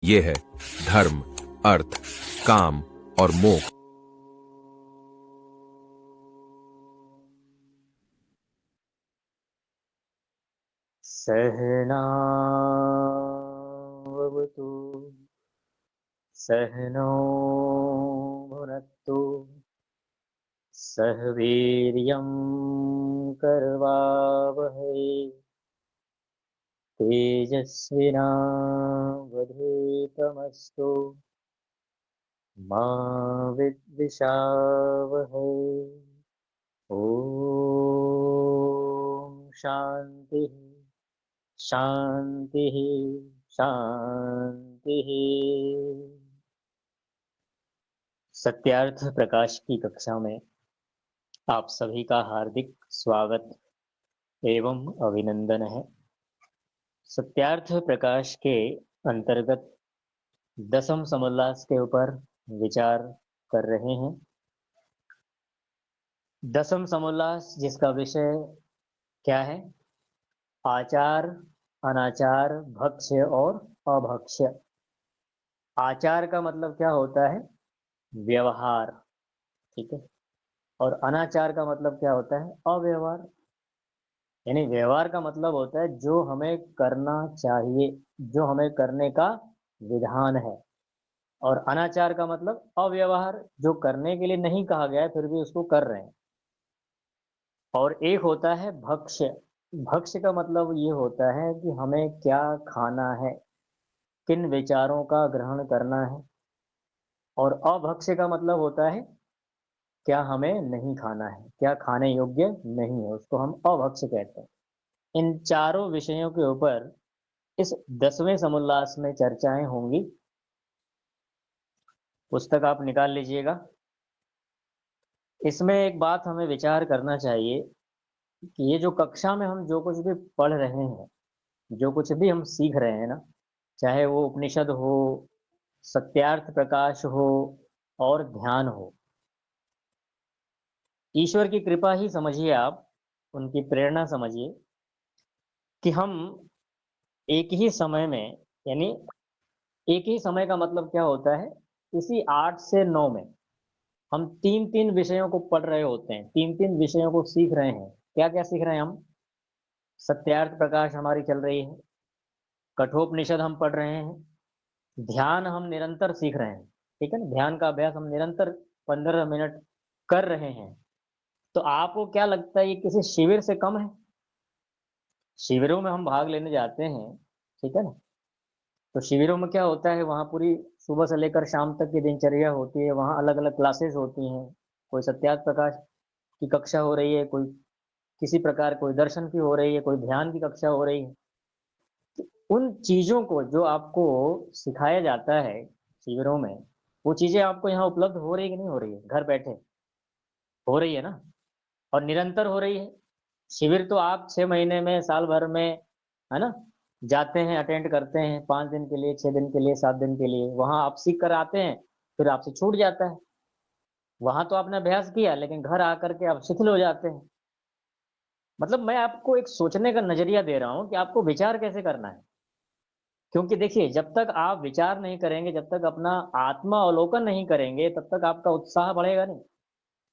ये है धर्म, अर्थ, काम और मोक्ष। सहनावतु सहनो भुनक्तु सह वीर्यं करवावहै तेजस्विनावधीतमस्तु मा विद्विषावहै। ॐ शान्तिः शान्तिः शान्तिः। सत्यार्थ प्रकाश की कक्षा में आप सभी का हार्दिक स्वागत एवं अभिनंदन है। सत्यार्थ प्रकाश के अंतर्गत दसम समोल्लास के ऊपर विचार कर रहे हैं। दसम समोल्लास जिसका विषय क्या है? आचार, अनाचार, भक्ष्य और अभक्ष्य। आचार का मतलब क्या होता है? व्यवहार, ठीक है। और अनाचार का मतलब क्या होता है? अव्यवहार। यानी व्यवहार का मतलब होता है जो हमें करना चाहिए, जो हमें करने का विधान है। और अनाचार का मतलब अव्यवहार, जो करने के लिए नहीं कहा गया है फिर भी उसको कर रहे हैं। और एक होता है भक्ष्य। भक्ष्य का मतलब ये होता है कि हमें क्या खाना है, किन विचारों का ग्रहण करना है। और अभक्ष्य का मतलब होता है क्या हमें नहीं खाना है, क्या खाने योग्य नहीं है, उसको हम अभक्ष्य कहते हैं। इन चारों विषयों के ऊपर इस 10वें समोल्लास में चर्चाएं होंगी। पुस्तक आप निकाल लीजिएगा। इसमें एक बात हमें विचार करना चाहिए कि ये जो कक्षा में हम जो कुछ भी पढ़ रहे हैं, जो कुछ भी हम सीख रहे हैं ना, चाहे वो उपनिषद हो, सत्यार्थ प्रकाश हो और ध्यान हो, ईश्वर की कृपा ही समझिए आप, उनकी प्रेरणा समझिए कि हम एक ही समय में, यानी एक ही समय का मतलब क्या होता है, इसी 8 से 9 में हम तीन तीन विषयों को पढ़ रहे होते हैं, तीन तीन विषयों को सीख रहे हैं। क्या क्या सीख रहे हैं हम? सत्यार्थ प्रकाश हमारी चल रही है, कठोपनिषद हम पढ़ रहे हैं, ध्यान हम निरंतर सीख रहे हैं, ठीक है ना। ध्यान का अभ्यास हम निरंतर 15 मिनट कर रहे हैं। तो आपको क्या लगता है ये किसी शिविर से कम है? शिविरों में हम भाग लेने जाते हैं, ठीक है ना। तो शिविरों में क्या होता है, वहाँ पूरी सुबह से लेकर शाम तक की दिनचर्या होती है, वहाँ अलग अलग क्लासेस होती हैं। कोई सत्यार्थ प्रकाश की कक्षा हो रही है, कोई किसी प्रकार, कोई दर्शन की हो रही है, कोई ध्यान की कक्षा हो रही है। उन चीजों को जो आपको सिखाया जाता है शिविरों में, वो चीजें आपको यहाँ उपलब्ध हो रही है कि नहीं हो रही है? घर बैठे हो रही है ना, और निरंतर हो रही है। शिविर तो आप 6 महीने में, साल भर में, है ना, जाते हैं, अटेंड करते हैं, 5 दिन के लिए, 6 दिन के लिए, 7 दिन के लिए, वहां आप सीख कर आते हैं, फिर आपसे छूट जाता है। वहां तो आपने अभ्यास किया, लेकिन घर आकर के आप शिथिल हो जाते हैं। मतलब मैं आपको एक सोचने का नजरिया दे रहा हूं कि आपको विचार कैसे करना है। क्योंकि देखिए, जब तक आप विचार नहीं करेंगे, जब तक अपना आत्मा अवलोकन नहीं करेंगे, तब तक आपका उत्साह बढ़ेगा नहीं।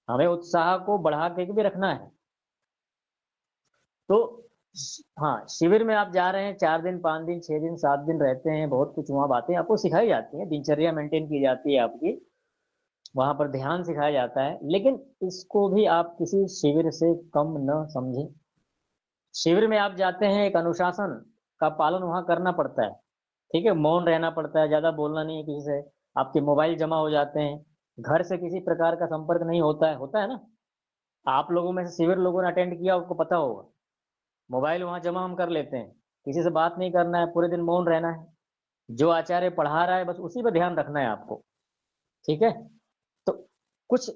हमें उत्साह को बढ़ा के भी रखना है। तो हाँ, शिविर में आप जा रहे हैं, 4 दिन, 5 दिन, 6 दिन, 7 दिन रहते हैं, बहुत कुछ वहाँ बातें आपको सिखाई जाती हैं, दिनचर्या मेंटेन की जाती है आपकी, वहां पर ध्यान सिखाया जाता है। लेकिन इसको भी आप किसी शिविर से कम न समझें। शिविर में आप जाते हैं, एक अनुशासन का पालन वहां करना पड़ता है, ठीक है। मौन रहना पड़ता है, ज्यादा बोलना नहीं है किसी से। आपके मोबाइल जमा हो जाते हैं, घर से किसी प्रकार का संपर्क नहीं होता है ना। आप लोगों में से शिविर लोगों ने अटेंड किया, आपको पता होगा, मोबाइल वहां जमा हम कर लेते हैं। किसी से बात नहीं करना है, पूरे दिन मौन रहना है, जो आचार्य पढ़ा रहा है बस उसी पर ध्यान रखना है आपको, ठीक है। तो कुछ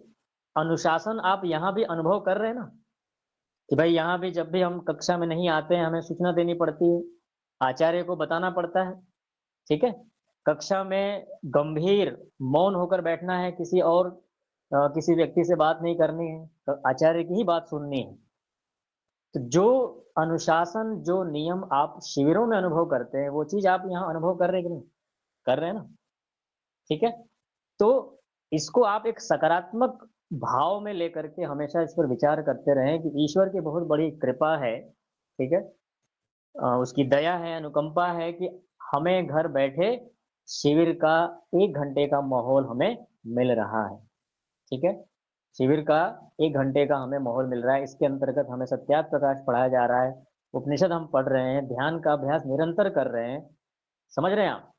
अनुशासन आप यहाँ भी अनुभव कर रहे हैं ना, कि भाई यहाँ भी जब भी हम कक्षा में नहीं आते हैं, हमें सूचना देनी पड़ती है, आचार्य को बताना पड़ता है, ठीक है। कक्षा में गंभीर मौन होकर बैठना है, किसी और किसी व्यक्ति से बात नहीं करनी है, तो आचार्य की ही बात सुननी है। तो जो अनुशासन, जो नियम आप शिविरों में अनुभव करते हैं, वो चीज आप यहाँ अनुभव कर रहे हैं कि नहीं? कर रहे हैं ना? ठीक है? तो इसको आप एक सकारात्मक भाव में लेकर के हमेशा इस पर विचार करते रहें कि ईश्वर की बहुत बड़ी कृपा है, ठीक है? उसकी दया है, अनुकंपा है कि हमें घर बैठे शिविर का 1 घंटे का माहौल हमें मिल रहा है, ठीक है? शिविर का 1 घंटे का हमें माहौल मिल रहा है, इसके अंतर्गत हमें सत्यार्थ प्रकाश पढ़ाया जा रहा है, उपनिषद हम पढ़ रहे हैं, ध्यान का अभ्यास निरंतर कर रहे हैं, समझ रहे हैं आप?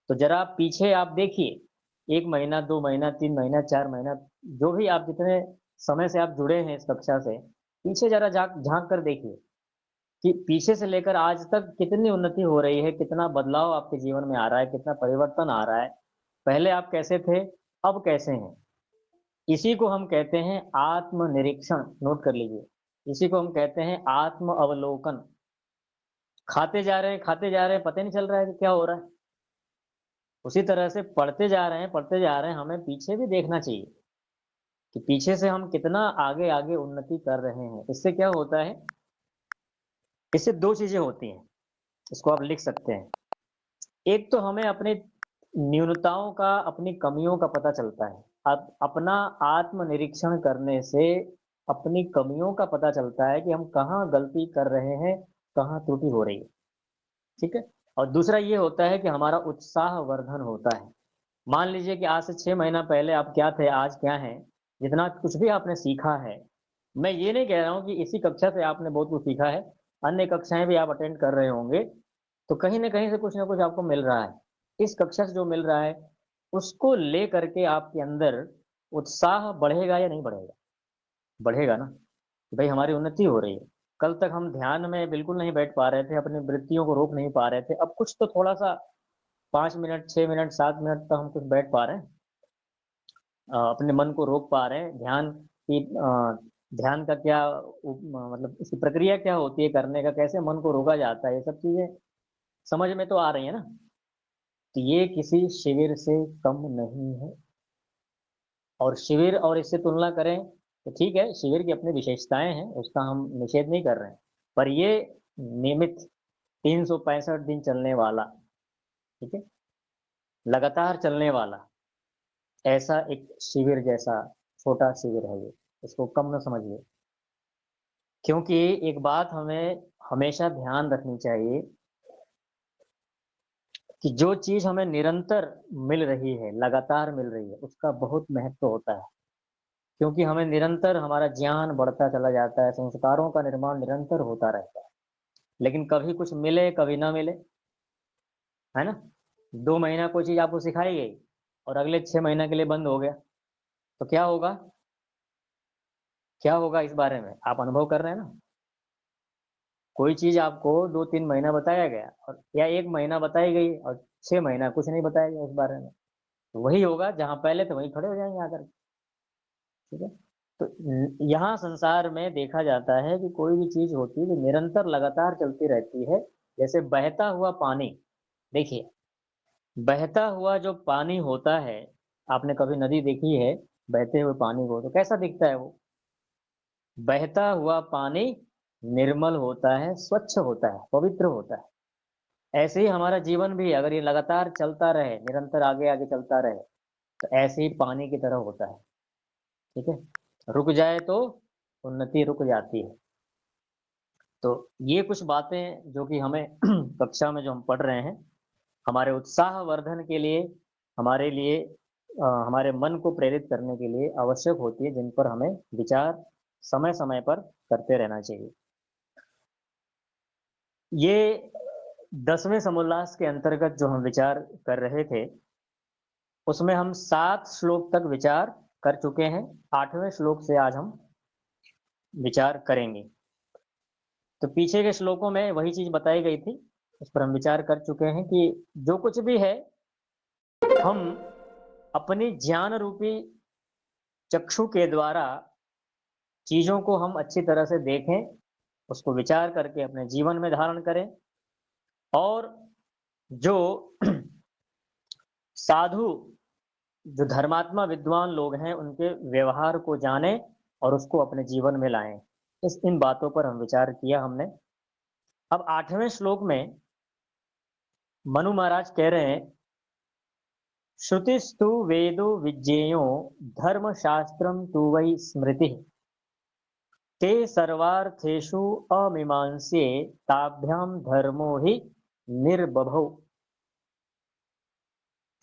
तो ज़रा पीछे आप देखिए, 1 महीना, 2 महीना, 3 महीना, 4 महीना, जो भी आप जितने समय से आप जुड़े हैं इस कक्षा से, पीछे ज़रा झाँक कर देखिए कि पीछे से लेकर आज तक कितनी उन्नति हो रही है, कितना बदलाव आपके जीवन में आ रहा है, कितना परिवर्तन आ रहा है। पहले आप कैसे थे, अब कैसे हैं? इसी को हम कहते हैं आत्मनिरीक्षण, नोट कर लीजिए। इसी को हम कहते हैं आत्म अवलोकन। खाते जा रहे हैं, पता ही नहीं चल रहा है कि क्या हो रहा है। उसी तरह से पढ़ते जा रहे हैं, हमें पीछे भी देखना चाहिए कि पीछे से हम कितना आगे-आगे उन्नति कर रहे हैं। इससे क्या होता है, इससे 2 चीज़ें होती हैं, इसको आप लिख सकते हैं। एक तो हमें अपनी न्यूनताओं का, अपनी कमियों का पता चलता है। अपना आत्मनिरीक्षण करने से अपनी कमियों का पता चलता है कि हम कहाँ गलती कर रहे हैं, कहाँ त्रुटि हो रही है, ठीक है? और दूसरा ये होता है कि हमारा उत्साह वर्धन होता है। मान लीजिए कि आज से 6 महीना पहले आप क्या थे, आज क्या हैं, जितना कुछ भी आपने सीखा है, मैं ये नहीं कह रहा हूँ कि इसी कक्षा से आपने बहुत कुछ सीखा है, अन्य कक्षाएँ भी आप अटेंड कर रहे होंगे, तो कहीं न कहीं से कुछ न कुछ आपको मिल रहा है। इस कक्षा से जो मिल रहा है, उसको लेकर के आपके अंदर उत्साह बढ़ेगा या नहीं बढ़ेगा? बढ़ेगा ना, कि भाई हमारी उन्नति हो रही है। कल तक हम ध्यान में बिल्कुल नहीं बैठ पा रहे थे, अपनी वृत्तियों को रोक नहीं पा रहे थे, अब कुछ तो थोड़ा-सा 5 मिनट, 6 मिनट, 7 मिनट तक हम कुछ बैठ पा रहे हैं। अपने मन को रोक पा रहे हैं, ध्यान का क्या मतलब इसकी प्रक्रिया क्या होती है करने का, कैसे मन को रोका जाता है, ये सब चीज़ें समझ में तो आ रही है ना? तो ये किसी शिविर से कम नहीं है। और शिविर और इससे तुलना करें तो ठीक है, शिविर की अपनी विशेषताएँ हैं, उसका हम निषेध नहीं कर रहे हैं। पर ये नियमित 365 दिन चलने वाला, ठीक है? लगातार चलने वाला ऐसा एक शिविर जैसा छोटा शिविर है ये, इसको कम ना समझिए। क्योंकि एक बात हमें हमेशा ध्यान रखनी चाहिए कि जो चीज़ हमें निरंतर मिल रही है, लगातार मिल रही है, उसका बहुत महत्व होता है। क्योंकि हमें निरंतर हमारा ज्ञान बढ़ता चला जाता है, संस्कारों का निर्माण निरंतर होता रहता है। लेकिन कभी कुछ मिले, कभी ना मिले, है ना? 2 महीना कोई चीज़ आपको सिखाई गई और अगले 6 महीने के लिए बंद हो गया, तो क्या होगा? क्या होगा इस बारे में? आप अनुभव कर रहे हैं ना? कोई चीज़ आपको 2-3 महीना बताया गया और या 1 महीना बताई गई और 6 महीना कुछ नहीं बताया गया उस बारे में। तो वही होगा जहाँ पहले थे वहीं खड़े हो जाएँगे आकर के, ठीक है? तो यहाँ संसार में देखा जाता है कि कोई भी चीज़ होती है जो निरंतर लगातार चलती रहती है, जैसे बहता हुआ पानी, देखिए, बहता हुआ जो पानी होता है, आपने कभी नदी देखी है, बहते हुए पानी को, तो कैसा दिखता है वो? बहता हुआ पानी निर्मल होता है, स्वच्छ होता है, पवित्र होता है। ऐसे ही हमारा जीवन भी अगर ये लगातार चलता रहे, निरंतर आगे-आगे चलता रहे, तो ऐसे ही पानी की तरह होता है, ठीक है? रुक जाए तो उन्नति रुक जाती है। तो ये कुछ बातें जो कि हमें कक्षा में जो हम पढ़ रहे हैं, हमारे उत्साह वर्धन के लिए, हमारे लिए हमारे मन को प्रेरित करने के लिए आवश्यक होती है, जिन पर हमें विचार समय-समय पर करते रहना चाहिए। ये 10वें समोल्लास के अंतर्गत जो हम विचार कर रहे थे, उसमें हम 7 श्लोक तक विचार कर चुके हैं। 8वें श्लोक से आज हम विचार करेंगे। तो पीछे के श्लोकों में वही चीज़ बताई गई थी, उस पर हम विचार कर चुके हैं कि जो कुछ भी है, हम अपनी ज्ञान रूपी चक्षु के द्वारा चीज़ों को हम अच्छी तरह से देखें, उसको विचार करके अपने जीवन में धारण करें और जो साधु, जो धर्मात्मा विद्वान लोग हैं, उनके व्यवहार को जानें और उसको अपने जीवन में लाएँ। इन बातों पर हम विचार किया हमने। अब 8वें श्लोक में मनु महाराज कह रहे हैं श्रुतिस्तु वेदो विज्ञेयो धर्मशास्त्रम तु वै स्मृतिः ते सर्वार्थेषु अमीमांस्ये ताभ्यां धर्मो हि निर्बभौ।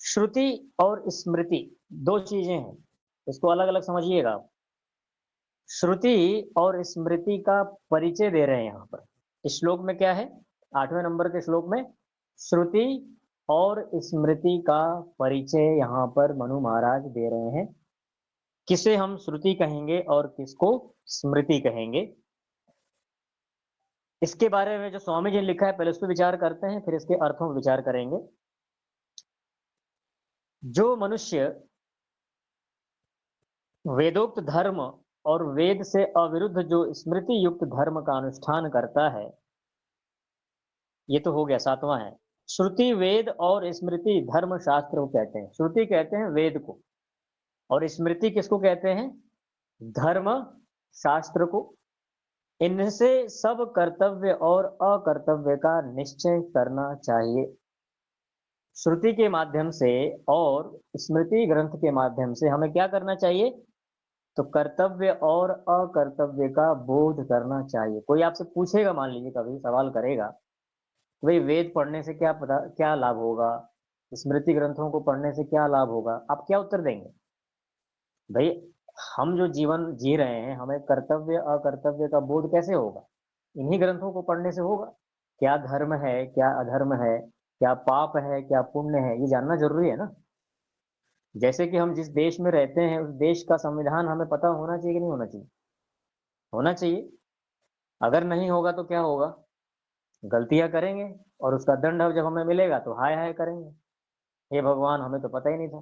श्रुति और स्मृति दो चीजें हैं, इसको अलग अलग समझिएगा आप। श्रुति और स्मृति का परिचय दे रहे हैं यहाँ पर इस श्लोक में। क्या है 8वें नंबर के श्लोक में? श्रुति और स्मृति का परिचय यहाँ पर मनु महाराज दे रहे हैं। किसे हम श्रुति कहेंगे और किसको स्मृति कहेंगे, इसके बारे में जो स्वामी जी ने लिखा है पहले उस पर विचार करते हैं, फिर इसके अर्थों पर विचार करेंगे। जो मनुष्य वेदोक्त धर्म और वेद से अविरुद्ध जो स्मृति युक्त धर्म का अनुष्ठान करता है, ये तो हो गया 7वां है। श्रुति वेद और स्मृति धर्म शास्त्र को कहते हैं। श्रुति कहते हैं वेद को, और स्मृति किसको कहते हैं? धर्म शास्त्र को। इनसे सब कर्तव्य और अकर्तव्य का निश्चय करना चाहिए। श्रुति के माध्यम से और स्मृति ग्रंथ के माध्यम से हमें क्या करना चाहिए? तो कर्तव्य और अकर्तव्य का बोध करना चाहिए। कोई आपसे पूछेगा, मान लीजिए कभी सवाल करेगा, भाई वेद पढ़ने से क्या पता क्या लाभ होगा, स्मृति ग्रंथों को पढ़ने से क्या लाभ होगा, आप क्या उत्तर देंगे? भाई हम जो जीवन जी रहे हैं हमें कर्तव्य अकर्तव्य का बोध कैसे होगा? इन्हीं ग्रंथों को पढ़ने से होगा। क्या धर्म है, क्या अधर्म है, क्या पाप है, क्या पुण्य है, ये जानना जरूरी है ना। जैसे कि हम जिस देश में रहते हैं उस देश का संविधान हमें पता होना चाहिए कि नहीं होना चाहिए? होना चाहिए। अगर नहीं होगा तो क्या होगा? गलतियां करेंगे और उसका दंड जब हमें मिलेगा तो हाय हाय करेंगे, हे भगवान हमें तो पता ही नहीं था।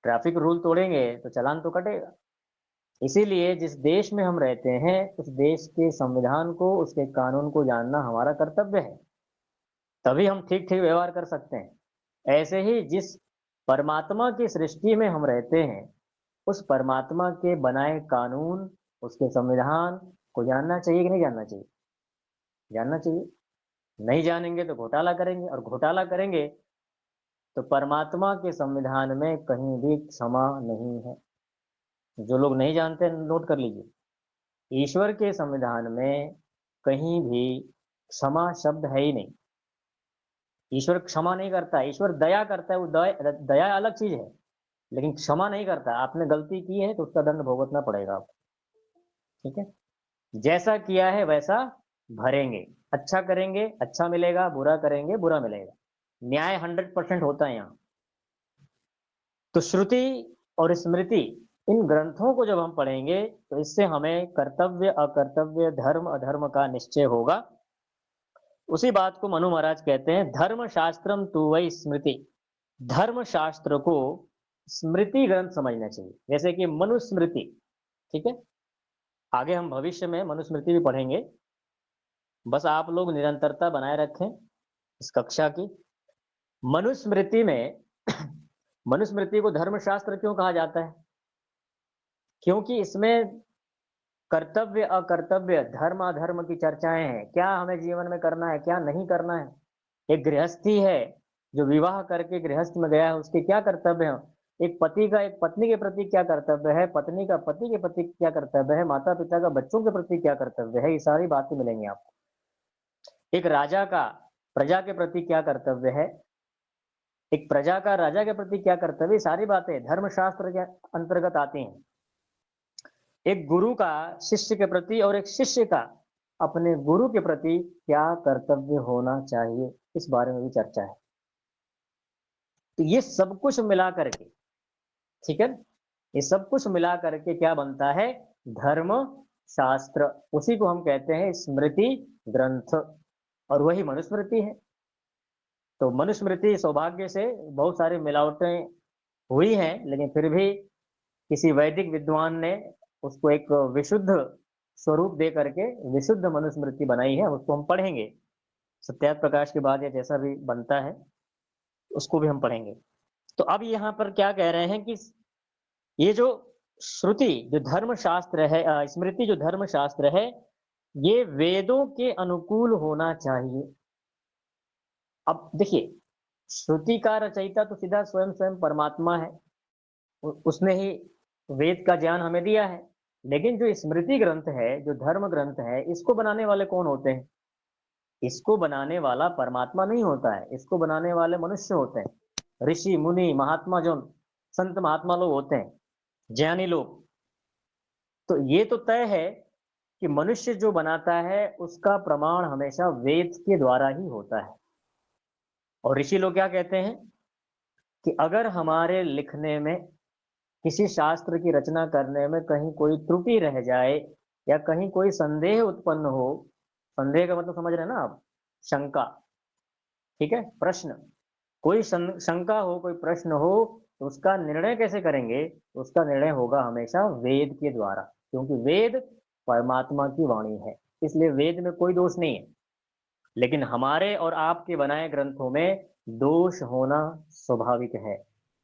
ट्रैफिक रूल तोड़ेंगे तो चालान तो कटेगा। इसीलिए जिस देश में हम रहते हैं उस देश के संविधान को, उसके कानून को जानना हमारा कर्तव्य है, तभी हम ठीक ठीक व्यवहार कर सकते हैं। ऐसे ही जिस परमात्मा की सृष्टि में हम रहते हैं उस परमात्मा के बनाए कानून, उसके संविधान को जानना चाहिए कि नहीं जानना चाहिए? जानना चाहिए। नहीं जानेंगे तो घोटाला करेंगे, और घोटाला करेंगे तो परमात्मा के संविधान में कहीं भी क्षमा नहीं है। जो लोग नहीं जानते नोट कर लीजिए, ईश्वर के संविधान में कहीं भी क्षमा शब्द है ही नहीं। ईश्वर क्षमा नहीं करता, ईश्वर दया करता है। वो दया अलग चीज है, लेकिन क्षमा नहीं करता। आपने गलती की है तो उसका दंड भुगतना पड़ेगा आपको, ठीक है? जैसा किया है वैसा भरेंगे। अच्छा करेंगे अच्छा मिलेगा, बुरा करेंगे बुरा मिलेगा। न्याय 100% होता है यहाँ। तो श्रुति और स्मृति इन ग्रंथों को जब हम पढ़ेंगे तो इससे हमें कर्तव्य अकर्तव्य धर्म अधर्म का निश्चय होगा। उसी बात को मनु महाराज कहते हैं धर्म शास्त्रम तु वै स्मृति। धर्म शास्त्र को स्मृति ग्रंथ समझना चाहिए, जैसे कि मनुस्मृति, ठीक है? आगे हम भविष्य में मनुस्मृति भी पढ़ेंगे। बस आप लोग निरंतरता बनाए रखें इस कक्षा की। मनुस्मृति में मनुस्मृति को धर्मशास्त्र क्यों कहा जाता है? क्योंकि इसमें कर्तव्य अकर्तव्य धर्म अधर्म की चर्चाएं हैं। क्या हमें जीवन में करना है, क्या नहीं करना है। एक गृहस्थी है जो विवाह करके गृहस्थ में गया है, उसके क्या कर्तव्य हैं। एक पति का एक पत्नी के प्रति क्या कर्तव्य है, पत्नी का पति के प्रति क्या कर्तव्य है, माता पिता का बच्चों के प्रति क्या कर्तव्य है, ये सारी बातें मिलेंगी आपको। एक राजा का प्रजा के प्रति क्या कर्तव्य है, एक प्रजा का राजा के प्रति क्या कर्तव्य, सारी बातें धर्मशास्त्र के अंतर्गत आती हैं। एक गुरु का शिष्य के प्रति और एक शिष्य का अपने गुरु के प्रति क्या कर्तव्य होना चाहिए, इस बारे में भी चर्चा है। तो ये सब कुछ मिला करके, ठीक है, ये सब कुछ मिला करके क्या बनता है? धर्म शास्त्र। उसी को हम कहते हैं स्मृति ग्रंथ, और वही मनुस्मृति है। तो मनुस्मृति सौभाग्य से बहुत सारी मिलावटें हुई हैं, लेकिन फिर भी किसी वैदिक विद्वान ने उसको एक विशुद्ध स्वरूप दे करके विशुद्ध मनुस्मृति बनाई है। उसको हम पढ़ेंगे सत्यार्थ प्रकाश के बाद, या जैसा भी बनता है उसको भी हम पढ़ेंगे। तो अब यहाँ पर क्या कह रहे हैं कि ये जो श्रुति जो धर्म शास्त्र है, स्मृति जो धर्म शास्त्र है, ये वेदों के अनुकूल होना चाहिए। अब देखिए श्रुति का रचयिता तो सीधा स्वयं स्वयं परमात्मा है। उसने ही वेद का ज्ञान हमें दिया है। लेकिन जो स्मृति ग्रंथ है, जो धर्म ग्रंथ है, इसको बनाने वाले कौन होते हैं? इसको बनाने वाला परमात्मा नहीं होता है, इसको बनाने वाले मनुष्य होते हैं। ऋषि मुनि महात्मा, जो संत महात्मा लोग होते हैं, ज्ञानी लोग। तो ये तो तय है कि मनुष्य जो बनाता है उसका प्रमाण हमेशा वेद के द्वारा ही होता है। और ऋषि लोग क्या कहते हैं कि अगर हमारे लिखने में, किसी शास्त्र की रचना करने में कहीं कोई त्रुटि रह जाए या कहीं कोई संदेह उत्पन्न हो, संदेह का मतलब समझ रहे हैं ना आप, शंका, ठीक है, प्रश्न, कोई शंका हो, कोई प्रश्न हो, तो उसका निर्णय कैसे करेंगे? उसका निर्णय होगा हमेशा वेद के द्वारा, क्योंकि वेद परमात्मा की वाणी है, इसलिए वेद में कोई दोष नहीं है। लेकिन हमारे और आपके बनाए ग्रंथों में दोष होना स्वाभाविक है।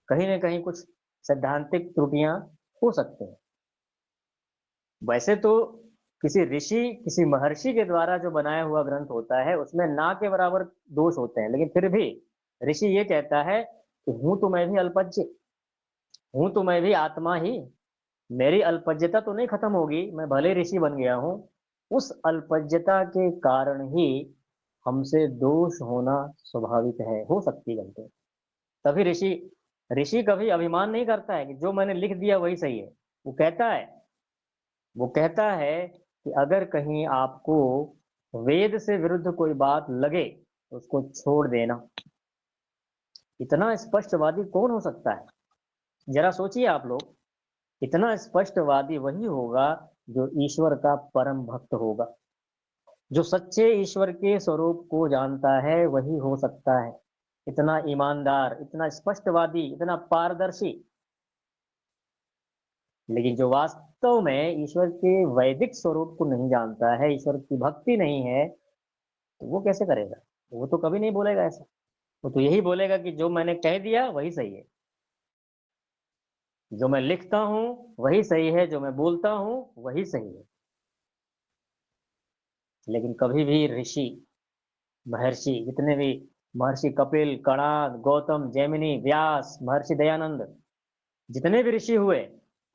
कहीं ना कहीं कुछ सैद्धांतिक त्रुटियां हो सकते हैं। वैसे तो किसी ऋषि, किसी महर्षि के द्वारा जो बनाया हुआ ग्रंथ होता है उसमें ना के बराबर दोष होते हैं, लेकिन फिर भी ऋषि ये कहता है कि हूं तो मैं भी अल्पज्य, हूं तो मैं भी आत्मा ही, मेरी अल्पज्यता तो नहीं खत्म होगी, मैं भले ऋषि बन गया हूं, उस अल्पज्यता के कारण ही हमसे दोष होना स्वाभाविक है, हो सकती है गलती। तभी ऋषि ऋषि कभी अभिमान नहीं करता है कि जो मैंने लिख दिया वही सही है। वो कहता है, वो कहता है कि अगर कहीं आपको वेद से विरुद्ध कोई बात लगे तो उसको छोड़ देना। इतना स्पष्टवादी कौन हो सकता है? जरा सोचिए आप लोग, इतना स्पष्टवादी वही होगा जो ईश्वर का परम भक्त होगा, जो सच्चे ईश्वर के स्वरूप को जानता है, वही हो सकता है इतना ईमानदार, इतना स्पष्टवादी, इतना पारदर्शी। लेकिन जो वास्तव में ईश्वर के वैदिक स्वरूप को नहीं जानता है, ईश्वर की भक्ति नहीं है, तो वो कैसे करेगा? वो तो कभी नहीं बोलेगा ऐसा। वो तो यही बोलेगा कि जो मैंने कह दिया वही सही है, जो मैं लिखता हूं वही सही है, जो मैं बोलता हूं वही सही है। लेकिन कभी भी ऋषि, महर्षि, जितने भी महर्षि कपिल, कणाद, गौतम, जैमिनी, व्यास, महर्षि दयानंद, जितने भी ऋषि हुए,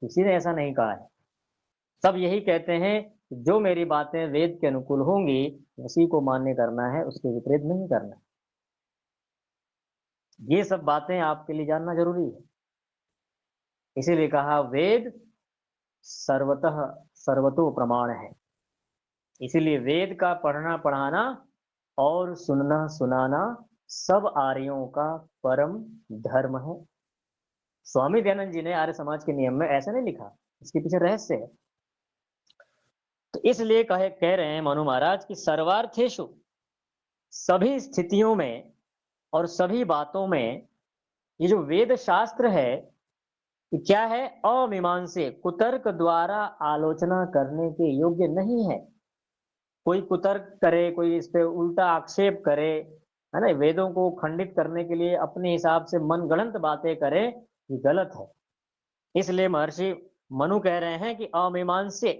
किसी ने ऐसा नहीं कहा है। सब यही कहते हैं कि जो मेरी बातें वेद के अनुकूल होंगी उसी को मान्य करना है, उसके विपरीत नहीं करना। ये सब बातें आपके लिए जानना जरूरी है। इसीलिए कहा वेद सर्वतः सर्वतो प्रमाण है। इसीलिए वेद का पढ़ना पढ़ाना और सुनना सुनाना सब आर्यों का परम धर्म है। स्वामी दयानंद जी ने आर्य समाज के नियम में ऐसा नहीं लिखा, इसके पीछे रहस्य है। तो इसलिए कह रहे हैं मनु महाराज कि सर्वार्थेषु, सभी स्थितियों में और सभी बातों में, ये जो वेद शास्त्र है ये क्या है? अमीमांसे, कुतर्क द्वारा आलोचना करने के योग्य नहीं है। कोई कुतर्क करे, कोई इस पे उल्टा आक्षेप करे, है ना, वेदों को खंडित करने के लिए अपने हिसाब से मनगढ़ंत बातें करे, ये गलत है। इसलिए महर्षि मनु कह रहे हैं कि अमीमांसे,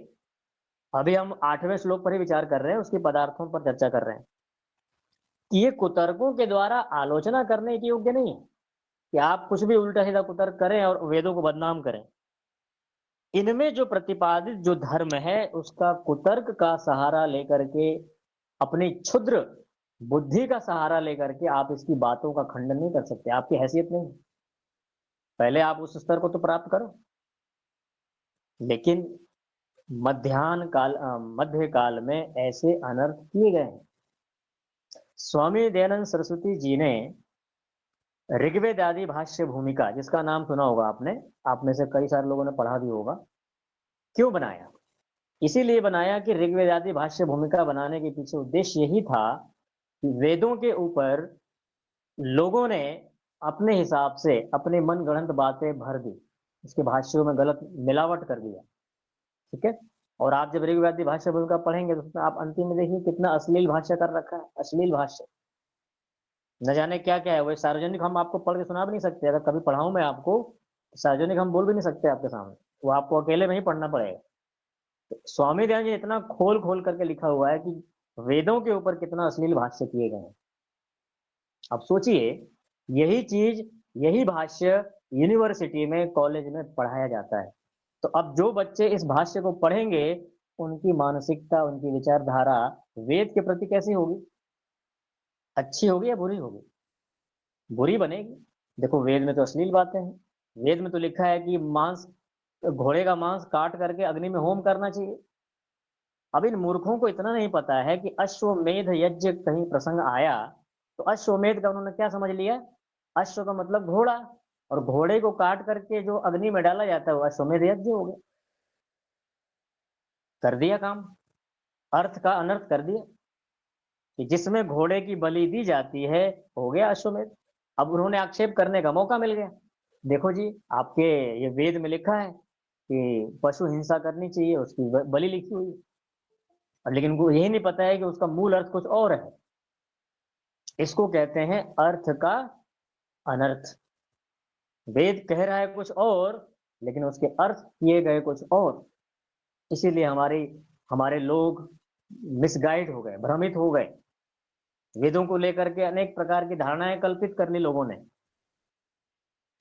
अभी हम 8वें श्लोक पर ही विचार कर रहे हैं, उसके पदार्थों पर चर्चा कर रहे हैं कि ये कुतर्कों के द्वारा आलोचना करने के योग्य नहीं है, कि आप कुछ भी उल्टा सीधा कुतर्क करें और वेदों को बदनाम करें। इनमें जो प्रतिपादित जो धर्म है उसका कुतर्क का सहारा लेकर के, अपनी क्षुद्र बुद्धि का सहारा लेकर के आप इसकी बातों का खंडन नहीं कर सकते, आपकी हैसियत नहीं। पहले आप उस स्तर को तो प्राप्त करो। लेकिन मध्य काल में ऐसे अनर्थ किए गए हैं। स्वामी दयानंद सरस्वती जी ने ऋग्वेद आदि भाष्य भूमिका, जिसका नाम सुना होगा आपने, आप में से कई सारे लोगों ने पढ़ा भी होगा, क्यों बनाया? इसीलिए बनाया कि ऋग्वेद आदि भाष्य भूमिका बनाने के पीछे उद्देश्य यही था कि वेदों के ऊपर लोगों ने अपने हिसाब से अपने मन गढ़ंत बातें भर दी, उसके भाष्यों में गलत मिलावट कर दिया, ठीक है। और आप जब ऋग्वेद आदि भाष्य भूमिका पढ़ेंगे तो उसमें आप अंतिम में देखिए कितना अश्लील भाष्य कर रखा है, अश्लील भाष्य, न जाने क्या क्या है। वो सार्वजनिक हम आपको पढ़ के सुना भी नहीं सकते, अगर कभी पढ़ाऊं मैं आपको, तो सार्वजनिक हम बोल भी नहीं सकते आपके सामने, वो आपको अकेले में ही पढ़ना पड़ेगा। तो स्वामी दयानंद जी इतना खोल खोल करके लिखा हुआ है कि वेदों के ऊपर कितना अश्लील भाष्य किए गए हैं। अब सोचिए यही चीज, यही भाष्य यूनिवर्सिटी में, कॉलेज में पढ़ाया जाता है। तो अब जो बच्चे इस भाष्य को पढ़ेंगे, उनकी मानसिकता, उनकी विचारधारा वेद के प्रति कैसी होगी? अच्छी होगी या बुरी होगी? बुरी बनेगी। देखो, वेद में तो अश्लील बातें हैं। वेद में तो लिखा है कि मांस, घोड़े का मांस काट करके अग्नि में होम करना चाहिए। अब इन मूर्खों को इतना नहीं पता है कि अश्वमेध यज्ञ कहीं प्रसंग आया तो अश्वमेध का उन्होंने क्या समझ लिया? अश्व का मतलब घोड़ा, और घोड़े को काट करके जो अग्नि में डाला जाता है वो अश्वमेध यज्ञ हो गया। कर दिया काम, अर्थ का अनर्थ कर दिया। कि जिसमें घोड़े की बलि दी जाती है, हो गया अश्वमेध। अब उन्होंने आक्षेप करने का मौका मिल गया। देखो जी, आपके ये वेद में लिखा है कि पशु हिंसा करनी चाहिए, उसकी बलि लिखी हुई है। और लेकिन उनको यही नहीं पता है कि उसका मूल अर्थ कुछ और है। इसको कहते हैं अर्थ का अनर्थ। वेद कह रहा है कुछ और, लेकिन उसके अर्थ किए गए कुछ और। इसीलिए हमारे हमारे लोग मिसगाइड हो गए, भ्रमित हो गए। वेदों को लेकर के अनेक प्रकार की धारणाएं कल्पित कर ली लोगों ने।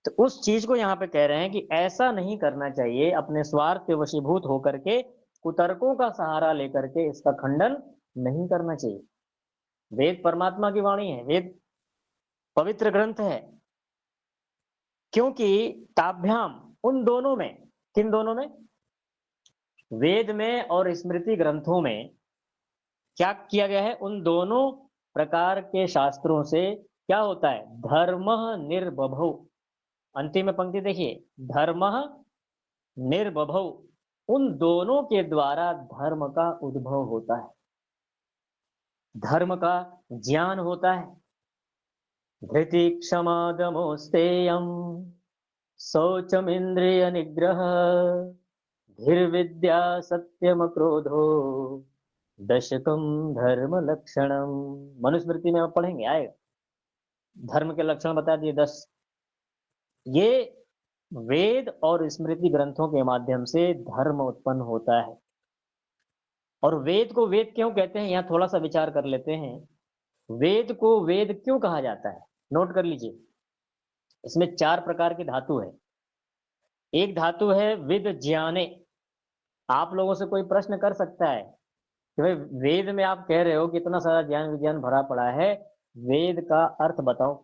तो उस चीज को यहाँ पे कह रहे हैं कि ऐसा नहीं करना चाहिए। अपने स्वार्थ के वशीभूत होकर के, कुतर्कों का सहारा लेकर के इसका खंडन नहीं करना चाहिए। वेद परमात्मा की वाणी है, वेद पवित्र ग्रंथ है। क्योंकि ताभ्याम, उन दोनों में, किन दोनों में? वेद में और स्मृति ग्रंथों में क्या किया गया है? उन दोनों प्रकार के शास्त्रों से क्या होता है? धर्म निर्बभौ। अंतिम में पंक्ति देखिए, धर्म निर्बभौ। उन दोनों के द्वारा धर्म का उद्भव होता है, धर्म का ज्ञान होता है। धृति क्षमा दमोस्तेयम, शौचम इंद्रिय निग्रह, धीर विद्या सत्यम क्रोधो, दशकम धर्म लक्षणम। मनुस्मृति में आप पढ़ेंगे, आएगा। धर्म के लक्षण बता दिए 10। ये वेद और स्मृति ग्रंथों के माध्यम से धर्म उत्पन्न होता है। और वेद को वेद क्यों कहते हैं, यहाँ थोड़ा सा विचार कर लेते हैं। वेद को वेद क्यों कहा जाता है? नोट कर लीजिए। इसमें 4 प्रकार की धातु है। एक धातु है विद ज्ञाने। आप लोगों से कोई प्रश्न कर सकता है कि भाई, वेद में आप कह रहे हो कि इतना सारा ज्ञान विज्ञान भरा पड़ा है, वेद का अर्थ बताओ।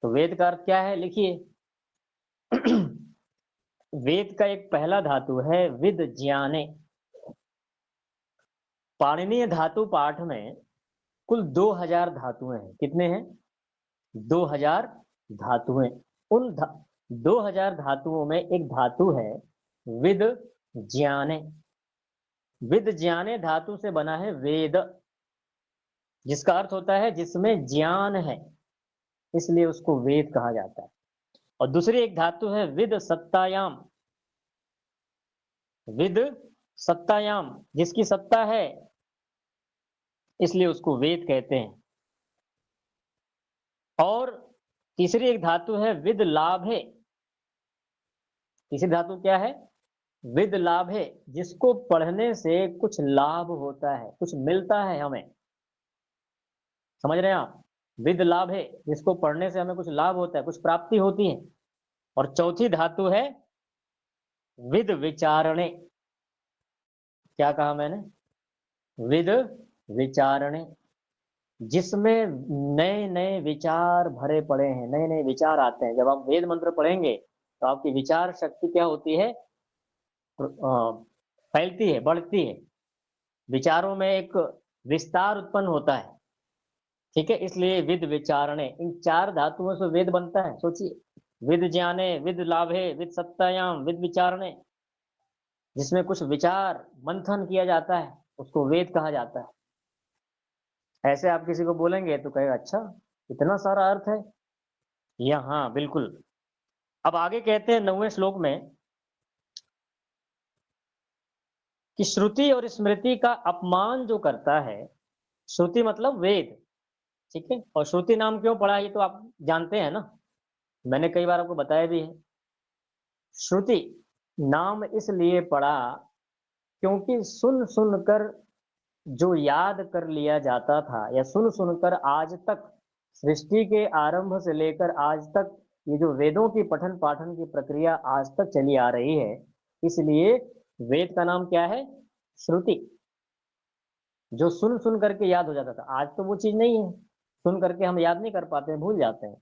तो वेद का अर्थ क्या है, लिखिए। वेद का एक पहला धातु है विद ज्ञाने। पाणिनीय धातु पाठ में कुल 2000 धातुएं हैं। कितने हैं? 2000 धातुएं। उन 2000 धातुओं में एक धातु है विद ज्ञाने। विद ज्ञाने धातु से बना है वेद, जिसका अर्थ होता है जिसमें ज्ञान है, इसलिए उसको वेद कहा जाता है। और दूसरी एक धातु है विद सत्तायाम। विद सत्तायाम, जिसकी सत्ता है, इसलिए उसको वेद कहते हैं। और तीसरी एक धातु है विद लाभे। तीसरी धातु क्या है? विद लाभे, जिसको पढ़ने से कुछ लाभ होता है, कुछ मिलता है हमें। समझ रहे हैं आप? विद लाभे, जिसको पढ़ने से हमें कुछ लाभ होता है, कुछ प्राप्ति होती है। और चौथी धातु है विद विचारणे। क्या कहा मैंने? विद विचारणे, जिसमें नए नए विचार भरे पड़े हैं, नए नए विचार आते हैं। जब आप वेद मंत्र पढ़ेंगे तो आपकी विचार शक्ति क्या होती है? फैलती है, बढ़ती है। विचारों में एक विस्तार उत्पन्न होता है। ठीक है, इसलिए विद विचारणे, इन 4 धातुओं से वेद बनता है। सोचिए, विद ज्ञाने, विद लाभे, विद सत्तायाम, विद विचारणे। जिसमें कुछ विचार मंथन किया जाता है, उसको वेद कहा जाता है। ऐसे आप किसी को बोलेंगे तो कहेगा, अच्छा इतना सारा अर्थ है। या हाँ, बिल्कुल। अब आगे कहते हैं 9वें श्लोक में कि श्रुति और स्मृति का अपमान जो करता है, श्रुति मतलब वेद, ठीक है। और श्रुति नाम क्यों पड़ा, ये तो आप जानते हैं ना, मैंने कई बार आपको बताया भी है। श्रुति नाम इसलिए पड़ा क्योंकि सुन सुनकर जो याद कर लिया जाता था, या सुन सुनकर आज तक सृष्टि के आरंभ से लेकर आज तक ये जो वेदों की पठन पाठन की प्रक्रिया आज तक चली आ रही है, इसलिए वेद का नाम क्या है? श्रुति। जो सुन सुन करके याद हो जाता था, आज तो वो चीज नहीं है। सुन करके हम याद नहीं कर पाते हैं, भूल जाते हैं।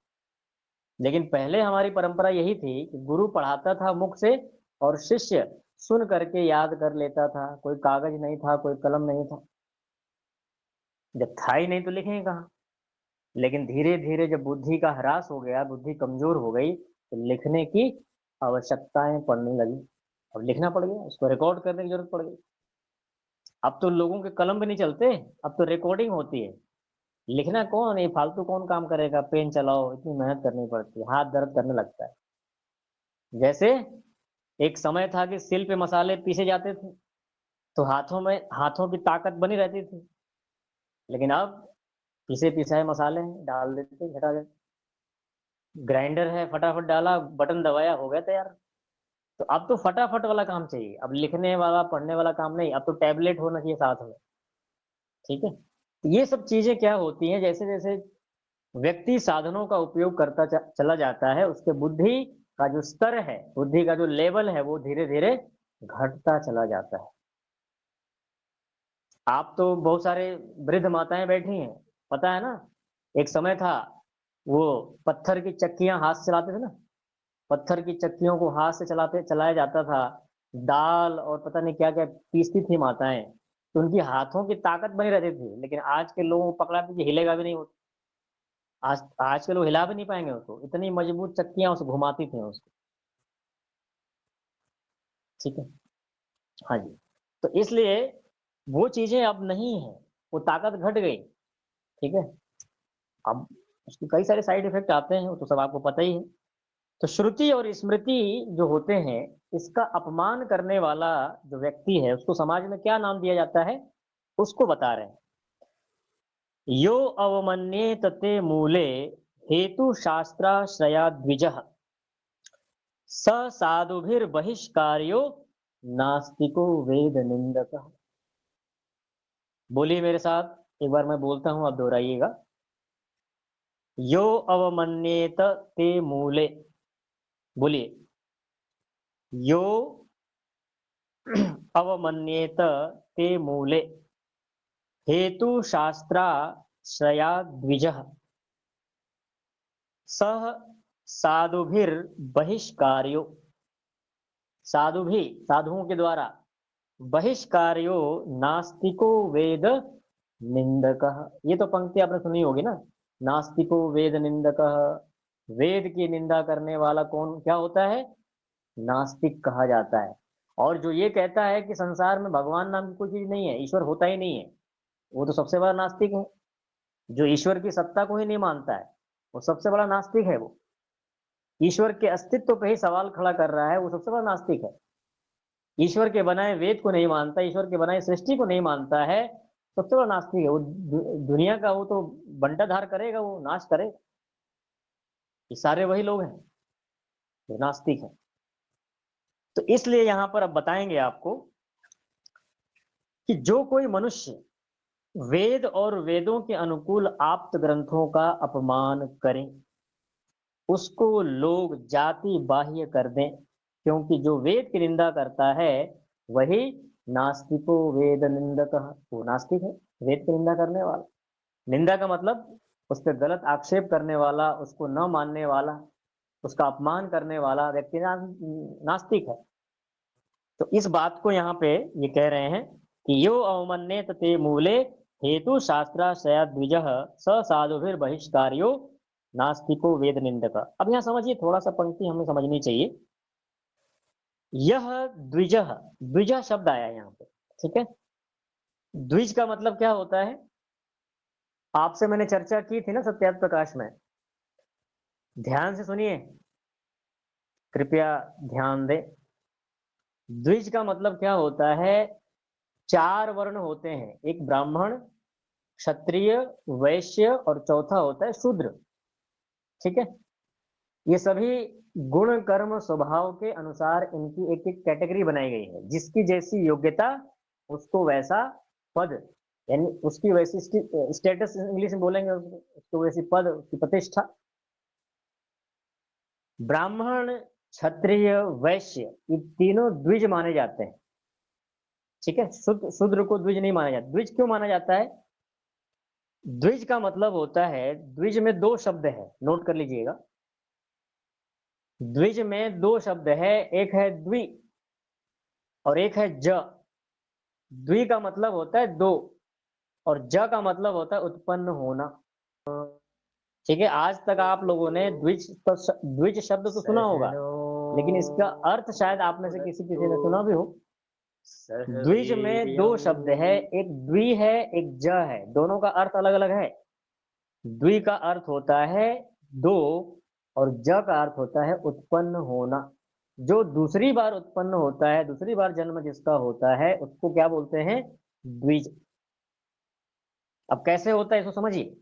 लेकिन पहले हमारी परंपरा यही थी कि गुरु पढ़ाता था मुख से और शिष्य सुन करके याद कर लेता था। कोई कागज नहीं था, कोई कलम नहीं था। जब था ही नहीं तो लिखेंगे कहाँ? लेकिन धीरे धीरे जब बुद्धि का ह्रास हो गया, बुद्धि कमजोर हो गई, तो लिखने की आवश्यकताएं पड़ने लगी। अब लिखना पड़ गया, उसको रिकॉर्ड करने की जरूरत पड़ गई। अब तो लोगों के कलम भी नहीं चलते, अब तो रिकॉर्डिंग होती है। लिखना कौन, ये फालतू कौन काम करेगा? पेन चलाओ, इतनी मेहनत करनी पड़ती है, हाथ दर्द करने लगता है। जैसे एक समय था कि सिल पे मसाले पीसे जाते थे, तो हाथों की ताकत बनी रहती थी। लेकिन अब पिसे पिसाए मसाले हैं, डाल देते, घटा देते। ग्राइंडर है, फटाफट डाला, बटन दबाया, हो गया तैयार। तो अब तो फटाफट वाला काम चाहिए, अब लिखने वाला पढ़ने वाला काम नहीं, अब तो टैबलेट होना चाहिए साथ में। ठीक है, तो ये सब चीजें क्या होती हैं, जैसे जैसे व्यक्ति साधनों का उपयोग करता चला जाता है, उसके बुद्धि का जो स्तर है, बुद्धि का जो लेवल है, वो धीरे धीरे घटता चला जाता है। आप तो बहुत सारे वृद्ध माताएं बैठी हैं, पता है ना? एक समय था, वो पत्थर की चक्कियां हाथ से चलाते थे ना, पत्थर की चक्कियों को हाथ से चलाया जाता था। दाल और पता नहीं क्या क्या पीसती थी माताएं, तो उनकी हाथों की ताकत बनी रहती थी। लेकिन आज के लोगों को पकड़ा दीजिए, हिलेगा भी नहीं वो। आज आज के लोग हिला भी नहीं पाएंगे उसको, इतनी मजबूत चक्कियां उसे घुमाती थी उसको। ठीक है, हाँ जी। तो इसलिए वो चीजें अब नहीं है, वो ताकत घट गई। ठीक है, अब उसके कई सारे साइड इफेक्ट आते हैं, वो तो सब आपको पता ही है। तो श्रुति और स्मृति जो होते हैं, इसका अपमान करने वाला जो व्यक्ति है, उसको समाज में क्या नाम दिया जाता है, उसको बता रहे हैं। यो अवमन्येत ते मूले हेतु शास्त्राश्रया द्विजः स साधुभिर्बहिष्कार्यो नास्तिको वेद निंदक। बोलिए मेरे साथ, एक बार मैं बोलता हूं, आप दोहराइएगा। यो अवमन्येत ते मूले, बोलिए। यो अवमन्येत ते मूले हेतु शास्त्राश्रया द्विजः सह साधुभिर बहिष्कार्यो, साधुओं के द्वारा बहिष्कार्यो नास्तिको वेद निंदकः। ये तो पंक्ति आपने सुनी होगी ना, नास्तिको वेद निंदकः। वेद की निंदा करने वाला कौन क्या होता है? नास्तिक कहा जाता है। और जो ये कहता है कि संसार में भगवान नाम की कोई चीज नहीं है, ईश्वर होता ही नहीं है, वो तो सबसे बड़ा नास्तिक है। जो ईश्वर की सत्ता को ही नहीं मानता है, वो सबसे बड़ा नास्तिक है। वो ईश्वर के अस्तित्व पे ही सवाल खड़ा कर रहा है, वो सबसे बड़ा नास्तिक है। ईश्वर के बनाए वेद को नहीं मानता, ईश्वर के बनाए सृष्टि को नहीं मानता है, सबसे बड़ा नास्तिक है वो। दुनिया का वो तो बंटाधार करेगा, वो नाश करेगा। ये सारे वही लोग हैं जो नास्तिक हैं। तो इसलिए यहां पर अब बताएंगे आपको कि जो कोई मनुष्य वेद और वेदों के अनुकूल आप्त ग्रंथों का अपमान करें, उसको लोग जाति बाह्य कर दें, क्योंकि जो वेद की निंदा करता है वही नास्तिको वेद निंदक, वो नास्तिक है, वेद की निंदा करने वाला। निंदा का मतलब उस पर गलत आक्षेप करने वाला, उसको न मानने वाला, उसका अपमान करने वाला व्यक्ति नास्तिक है। तो इस बात को यहाँ पे ये कह रहे हैं कि यो अवमन्ये ते मूले हेतु शास्त्राश्रया द्विज स साधुभिर बहिष्कार्यो नास्तिको वेद निंदक। अब यहाँ समझिए, थोड़ा सा पंक्ति हमें समझनी चाहिए। यह द्विज, द्विज शब्द आया यहाँ पे, ठीक है। द्विज का मतलब क्या होता है? आपसे मैंने चर्चा की थी ना सत्यार्थ प्रकाश में, ध्यान से सुनिए, कृपया ध्यान दें। द्विज का मतलब क्या होता है? चार वर्ण होते हैं, एक ब्राह्मण, क्षत्रिय, वैश्य और चौथा होता है शूद्र। ठीक है, ये सभी गुण कर्म स्वभाव के अनुसार इनकी एक एक कैटेगरी बनाई गई है। जिसकी जैसी योग्यता, उसको वैसा पद, यानी उसकी वैसी स्टेटस इंग्लिश में बोलेंगे, उसको वैसी पद, उसकी प्रतिष्ठा। ब्राह्मण, क्षत्रिय, वैश्य, ये तीनों द्विज माने जाते हैं। ठीक है, शूद्र को द्विज नहीं माना जाता। द्विज क्यों माना जाता है? द्विज का मतलब होता है, द्विज में दो शब्द है, नोट कर लीजिएगा। द्विज में दो शब्द है, एक है द्वि और एक है ज। द्वि का मतलब होता है दो और ज का मतलब होता है उत्पन्न होना। ठीक है, आज तक आप लोगों ने द्विज शब्द तो सुना होगा, लेकिन इसका अर्थ शायद आप में से किसी ने सुना भी हो। द्विज में दो शब्द है, एक द्वि है, एक ज है, दोनों का अर्थ अलग अलग है। द्वि का अर्थ होता है दो और ज का अर्थ होता है उत्पन्न होना। जो दूसरी बार उत्पन्न होता है, दूसरी बार जन्म जिसका होता है, उसको क्या बोलते हैं? द्विज। अब कैसे होता है इसको समझिए।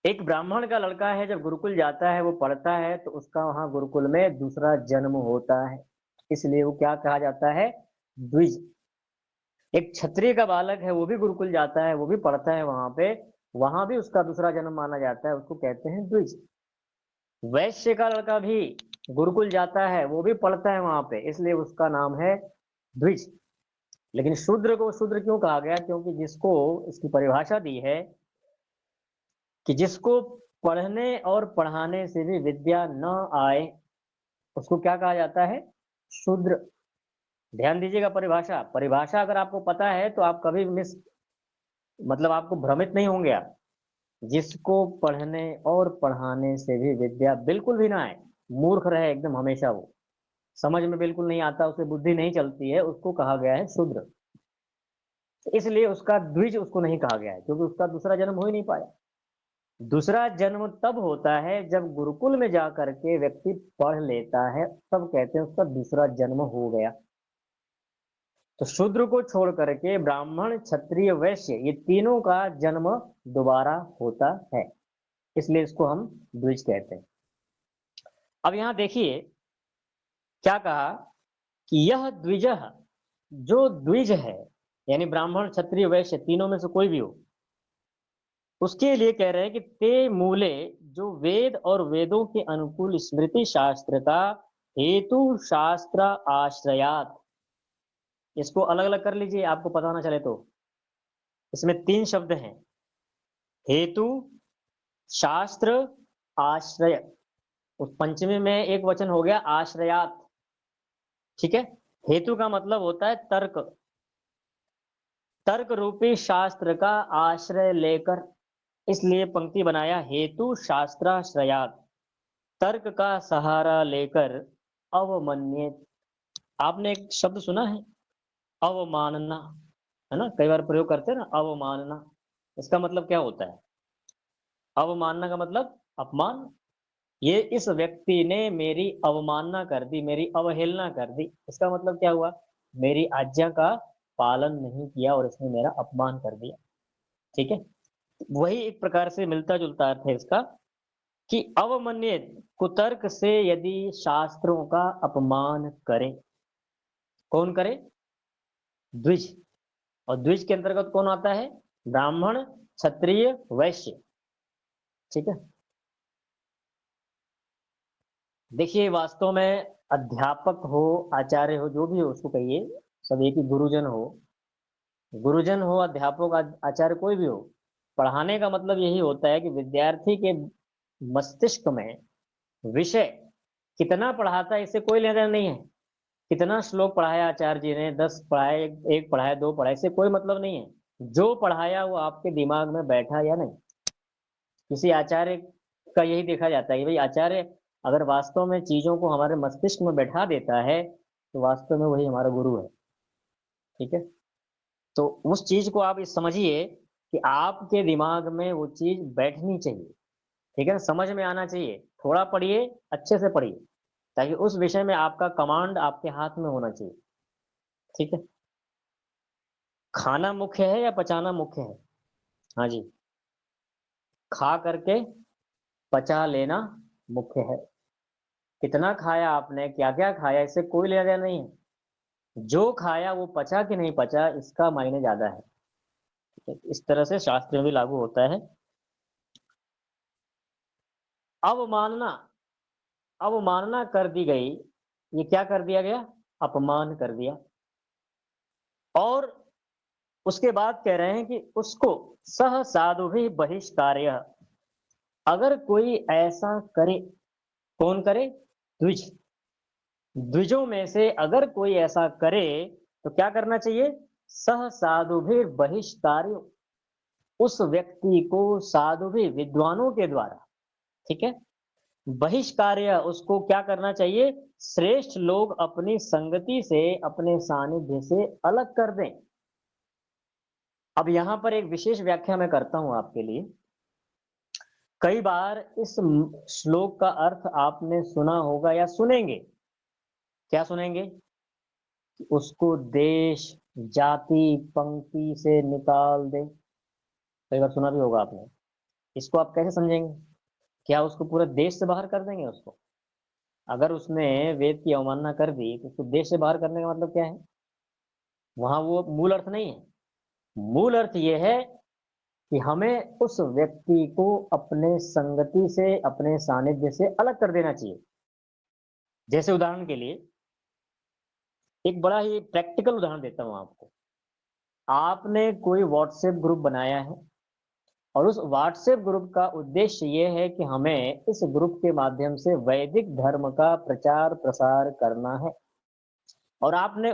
एक ब्राह्मण का लड़का है, जब गुरुकुल जाता है, वो पढ़ता है, तो उसका वहां गुरुकुल में दूसरा जन्म होता है, इसलिए वो क्या कहा जाता है? द्विज। एक क्षत्रिय का बालक है, वो भी गुरुकुल जाता है, वो भी पढ़ता है वहां पे, वहां भी उसका दूसरा जन्म माना जाता है, उसको कहते हैं द्विज। वैश्य का लड़का भी गुरुकुल जाता है, वो भी पढ़ता है वहां पे, इसलिए उसका नाम है द्विज। लेकिन शूद्र को शूद्र क्यों कहा गया? क्योंकि जिसको, इसकी परिभाषा दी है कि जिसको पढ़ने और पढ़ाने से भी विद्या न आए, उसको क्या कहा जाता है? शूद्र। ध्यान दीजिएगा, परिभाषा परिभाषा अगर आपको पता है तो आप कभी मतलब आपको भ्रमित नहीं होंगे आप। जिसको पढ़ने और पढ़ाने से भी विद्या बिल्कुल भी ना आए, मूर्ख रहे एकदम हमेशा, वो समझ में बिल्कुल नहीं आता, उसे बुद्धि नहीं चलती है, उसको कहा गया है शूद्र। इसलिए उसका द्विज उसको नहीं कहा गया है, क्योंकि उसका दूसरा जन्म हो ही नहीं पाया। दूसरा जन्म तब होता है जब गुरुकुल में जा करके व्यक्ति पढ़ लेता है, तब कहते हैं उसका दूसरा जन्म हो गया। तो शूद्र को छोड़ करके ब्राह्मण, क्षत्रिय, वैश्य, ये तीनों का जन्म दोबारा होता है, इसलिए इसको हम द्विज कहते हैं। अब यहां देखिए क्या कहा कि यह द्विज, जो द्विज है, यानी ब्राह्मण, क्षत्रिय, वैश्य, तीनों में से कोई भी हो, उसके लिए कह रहे हैं कि ते मूले, जो वेद और वेदों के अनुकूल स्मृति शास्त्र का हेतु शास्त्र आश्रयात। इसको अलग अलग कर लीजिए, आपको पता ना चले तो। इसमें तीन शब्द हैं, हेतु, शास्त्र, आश्रय। उस पंचमी में एक वचन हो गया आश्रयात। ठीक है, हेतु का मतलब होता है तर्क, तर्क रूपी शास्त्र का आश्रय लेकर, इसलिए पंक्ति बनाया हेतु शास्त्राश्रयात। तर्क का सहारा लेकर अवमन्येत। आपने एक शब्द सुना है, अवमानना, है ना, कई बार प्रयोग करते हैं ना, अवमानना। इसका मतलब क्या होता है? अवमानना का मतलब अपमान। ये इस व्यक्ति ने मेरी अवमानना कर दी, मेरी अवहेलना कर दी, इसका मतलब क्या हुआ? मेरी आज्ञा का पालन नहीं किया और इसने मेरा अपमान कर दिया। ठीक है, वही एक प्रकार से मिलता जुलता अर्थ है इसका, कि अवमन्येत, कुतर्क से यदि शास्त्रों का अपमान करे। कौन करे? द्विज। और द्विज के अंतर्गत कौन आता है? ब्राह्मण, क्षत्रिय, वैश्य। ठीक है, देखिए वास्तव में अध्यापक हो, आचार्य हो, जो भी हो उसको कहिए, सब एक ही, गुरुजन हो, गुरुजन हो, अध्यापक, आचार्य, कोई भी हो, पढ़ाने का मतलब यही होता है कि विद्यार्थी के मस्तिष्क में विषय कितना पढ़ाता है, इससे कोई लेना देना नहीं है। कितना श्लोक पढ़ाया आचार्य जी ने, 10 पढ़ाए, एक पढ़ाया, 2 पढ़ाए, इससे कोई मतलब नहीं है। जो पढ़ाया वो आपके दिमाग में बैठा या नहीं। किसी आचार्य का यही देखा जाता है कि भाई आचार्य अगर वास्तव में चीजों को हमारे मस्तिष्क में बैठा देता है, तो वास्तव में वही हमारा गुरु है। ठीक है, तो उस चीज को आप इस समझिए कि आपके दिमाग में वो चीज बैठनी चाहिए। ठीक है ना, समझ में आना चाहिए। थोड़ा पढ़िए, अच्छे से पढ़िए, ताकि उस विषय में आपका कमांड आपके हाथ में होना चाहिए। ठीक है, खाना मुख्य है या पचाना मुख्य है? हाँ जी, खा करके पचा लेना मुख्य है। कितना खाया आपने, क्या क्या खाया, इससे कोई लेना देना नहीं है। जो खाया वो पचा कि नहीं पचा, इसका मायने ज्यादा है। इस तरह से शास्त्र में भी लागू होता है। अवमानना, अवमानना कर दी गई, ये क्या कर दिया गया? अपमान कर दिया। और उसके बाद कह रहे हैं कि उसको सह साधु भी बहिष्कार्य, अगर कोई ऐसा करे, कौन करे? द्विज, द्विजों में से अगर कोई ऐसा करे तो क्या करना चाहिए? सह साधु भी बहिष्कार्य, उस व्यक्ति को साधु भी विद्वानों के द्वारा, ठीक है, बहिष्कार्य, उसको क्या करना चाहिए? श्रेष्ठ लोग अपनी संगति से, अपने सानिध्य से अलग कर दें। अब यहां पर एक विशेष व्याख्या मैं करता हूं आपके लिए। कई बार इस श्लोक का अर्थ आपने सुना होगा या सुनेंगे। क्या सुनेंगे? कि उसको देश, जाति, पंक्ति से निकाल दे। कई बार सुना भी होगा आपने। इसको आप कैसे समझेंगे? क्या उसको पूरे देश से बाहर कर देंगे उसको? अगर उसने वेद की अवमानना कर दी तो उसको देश से बाहर करने का मतलब क्या है? वहां वो मूल अर्थ नहीं है। मूल अर्थ ये है कि हमें उस व्यक्ति को अपने संगति से, अपने सानिध्य से अलग कर देना चाहिए। जैसे उदाहरण के लिए एक बड़ा ही प्रैक्टिकल उदाहरण देता हूं आपको। आपने कोई व्हाट्सएप ग्रुप बनाया है और उस व्हाट्सएप ग्रुप का उद्देश्य ये है कि हमें इस ग्रुप के माध्यम से वैदिक धर्म का प्रचार प्रसार करना है। और आपने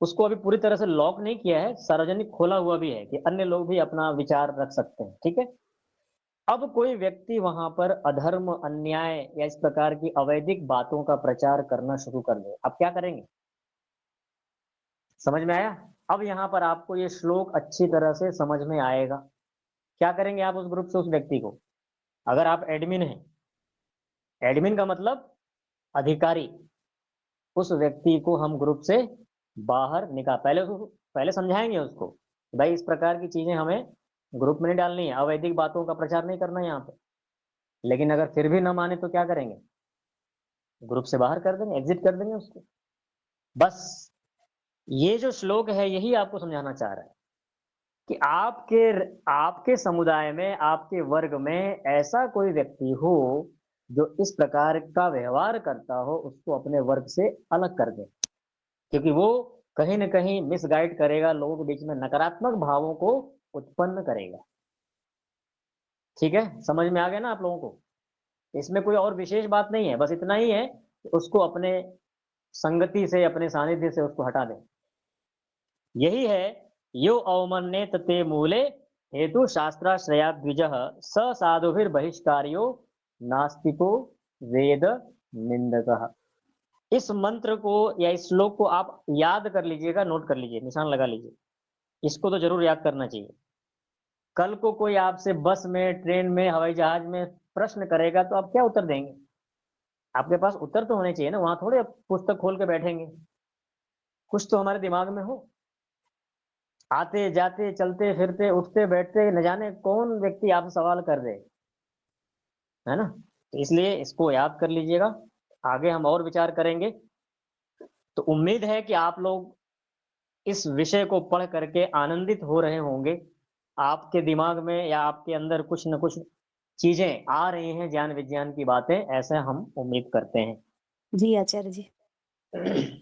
उसको अभी पूरी तरह से लॉक नहीं किया है, सार्वजनिक खोला हुआ भी है कि अन्य लोग भी अपना विचार रख सकते हैं, ठीक है। अब कोई व्यक्ति वहां पर अधर्म, अन्याय या इस प्रकार की अवैधिक बातों का प्रचार करना शुरू कर दे, आप क्या करेंगे? समझ में आया? अब यहाँ पर आपको ये श्लोक अच्छी तरह से समझ में आएगा। क्या करेंगे आप उस ग्रुप से, उस व्यक्ति को? अगर आप एडमिन हैं, एडमिन का मतलब अधिकारी, उस व्यक्ति को हम ग्रुप से बाहर निकाल, पहले समझाएंगे उसको भाई इस प्रकार की चीजें हमें ग्रुप में नहीं डालनी है, अवैधिक बातों का प्रचार नहीं करना है यहाँ पे। लेकिन अगर फिर भी ना माने तो क्या करेंगे? ग्रुप से बाहर कर देंगे, एग्जिट कर देंगे उसको। बस ये जो श्लोक है यही आपको समझाना चाह रहा है कि आपके आपके समुदाय में, आपके वर्ग में ऐसा कोई व्यक्ति हो जो इस प्रकार का व्यवहार करता हो, उसको अपने वर्ग से अलग कर दे, क्योंकि वो कहीं न कहीं मिसगाइड करेगा, लोगों के बीच में नकारात्मक भावों को उत्पन्न करेगा। ठीक है, समझ में आ गया ना आप लोगों को? इसमें कोई और विशेष बात नहीं है, बस इतना ही है कि उसको अपने संगति से, अपने सानिध्य से उसको हटा दें। यही है यो अवमन्येत ते मूले हेतु शास्त्राश्रया द्विज स साधुभिर्बहिष्कार्यो नास्तिको वेद निंदकः। इस मंत्र को या इस श्लोक को आप याद कर लीजिएगा, नोट कर लीजिए, निशान लगा लीजिए। इसको तो जरूर याद करना चाहिए। कल को कोई आपसे बस में, ट्रेन में, हवाई जहाज में प्रश्न करेगा तो आप क्या उत्तर देंगे? आपके पास उत्तर तो होने चाहिए ना, वहां थोड़े आप पुस्तक खोल के बैठेंगे। कुछ तो हमारे दिमाग में हो। आते जाते, चलते फिरते, उठते बैठते, न जाने कौन व्यक्ति आपसे सवाल कर दे, है ना? तो इसलिए इसको याद कर लीजिएगा। आगे हम और विचार करेंगे। तो उम्मीद है कि आप लोग इस विषय को पढ़ करके आनंदित हो रहे होंगे। आपके दिमाग में या आपके अंदर कुछ न कुछ चीजें आ रही हैं, ज्ञान विज्ञान की बातें, ऐसे हम उम्मीद करते हैं। जी आचार्य जी।